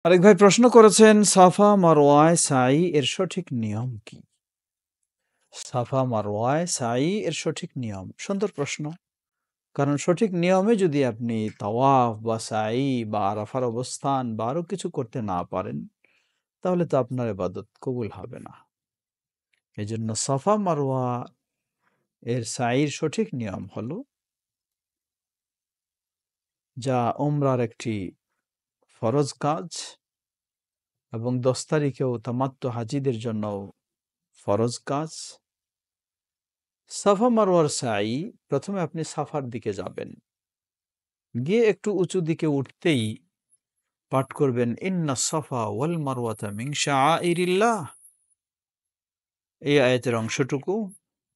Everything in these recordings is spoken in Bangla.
আরেক ভাই প্রশ্ন করেছেন, সাফা মারওয়ায় সাই এর সঠিক নিয়ম কি? সাফা মারওয়ায় সাই এর সঠিক নিয়ম। সুন্দর প্রশ্ন। কারণ সঠিক নিয়মে যদি আপনি তাওয়াফ বা সাই বা আরাফার অবস্থান বা আরো কিছু করতে না পারেন, তাহলে তো আপনার ইবাদত কবুল হবে না। এজন্য সাফা মারওয়া এর সাইর সঠিক নিয়ম হলো, যা উমরার একটি ফরজ কাজ এবং 10 তারিখেও তামাত্তু হাজিদের জন্য ফরজ কাজ। সাফা মারওয়ার সাই, প্রথমে আপনি সাফার দিকে যাবেন, গিয়ে একটু উঁচু দিকে উঠতেই পাঠ করবেন ইন্না সাফা ওয়াল মারওয়াতা মিন শাআইরিল্লাহ, এই আয়াতের অংশটুকু।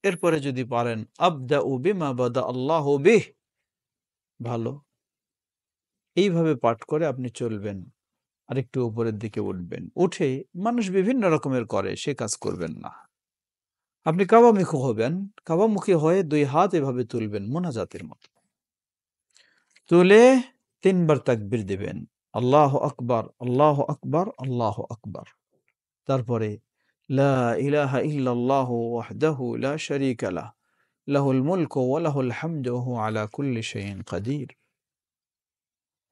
এরপরে যদি পারেন আবদাউ বিমা বাদা আল্লাহু বিহ, ভালো। এইভাবে পাঠ করে আপনি চলবেন, আরেকটু উপরের দিকে উঠবেন। উঠে মানুষ বিভিন্ন রকমের করে, সে কাজ করবেন না। আপনি কাবামুখী হবেন, কাবামুখী হয়ে 2 হাত এভাবে তুলবেন মোনাজাতের মতো। তুলে 3 বার তাকবীর দিবেন, আল্লাহু আকবার, আল্লাহু আকবার, আল্লাহু আকবার। তারপরে লা ইলাহা ইল্লাল্লাহু ওয়াহদাহু লা শারীকা লাহ, লাহুল মুলকু ওয়া লাহুল হামদু ওয়া হুয়া আলা কুল্লি শাইইন কাদির,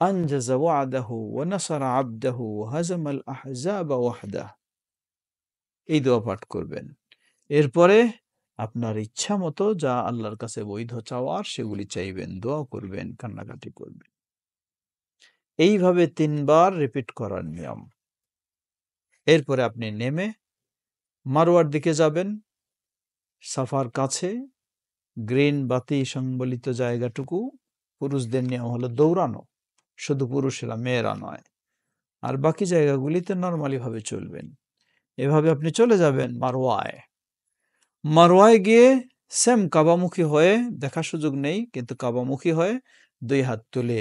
আনজাযা ওয়া'দাহু ওয়া নাসারা 'আবদাহু ওয়া হাযামাল আহজাবা ওয়াহদাহ। এই দোয়া পাঠ করবেন। এরপরে আপনার ইচ্ছা মতো যা আল্লাহর কাছে বৈধ চাওয়ার সেগুলি চাইবেন, দোয়া করবেন, কান্নাকাটি করবেন। এইভাবে 3 বার রিপিট করার নিয়ম। এরপরে আপনি নেমে মারওয়ার দিকে যাবেন। সাফার কাছে গ্রিন বাতি সংবলিত জায়গাটুকু, পুরুষদের নিয়ম হলো দৌড়ানো, শুধু পুরুষেরা, মেয়েরা নয়। আর বাকি জায়গাগুলিতে নরমালি ভাবে চলবেন। এভাবে আপনি চলে যাবেন মারওয়ায়। মারওয়ায় গিয়ে সেম কাবামুখী হয়ে, দেখার সুযোগ নেই, কিন্তু কাবামুখী হয়ে 2 হাত তুলে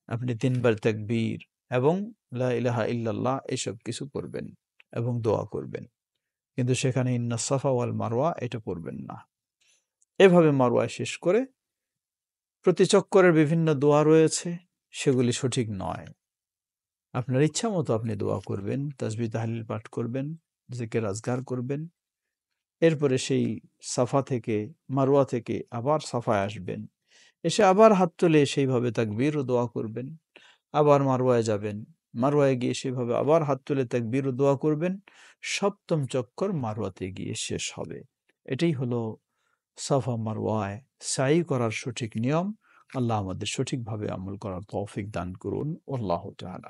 আপনি 3 বার তাকবীর এবং লা ইলাহা ইল্লাল্লাহ এসব কিছু করবেন এবং দোয়া করবেন। কিন্তু সেখানে ইন্না সাফা ওয়াল মারওয়া এটা পড়বেন না। এভাবে মারওয়ায় শেষ করে, প্রতি চক্করের বিভিন্ন দোয়া রয়েছে, সেগুলি সঠিক নয়। আপনার ইচ্ছা মতো আপনি দোয়া করবেন, তাসবিহ তাহলিল পাঠ করবেন, জিকির আজকার করবেন। এরপরে সেই সাফা থেকে, মারওয়া থেকে আবার সাফায় আসবেন। এসে আবার হাত তুলে সেইভাবে তাকবীর ও দোয়া করবেন। আবার মারওয়ায় যাবেন। মারওয়ায় গিয়ে সেভাবে আবার হাত তুলে তাকবীর ও দোয়া করবেন। ৭ম চক্কর মারওয়াতে গিয়ে শেষ হবে। এটাই হলো সাফা মারওয়ায় সাই করার সঠিক নিয়ম। আল্লাহ আমাদের সঠিকভাবে আমল করার তৌফিক দান করুন। আল্লাহু তাআলা।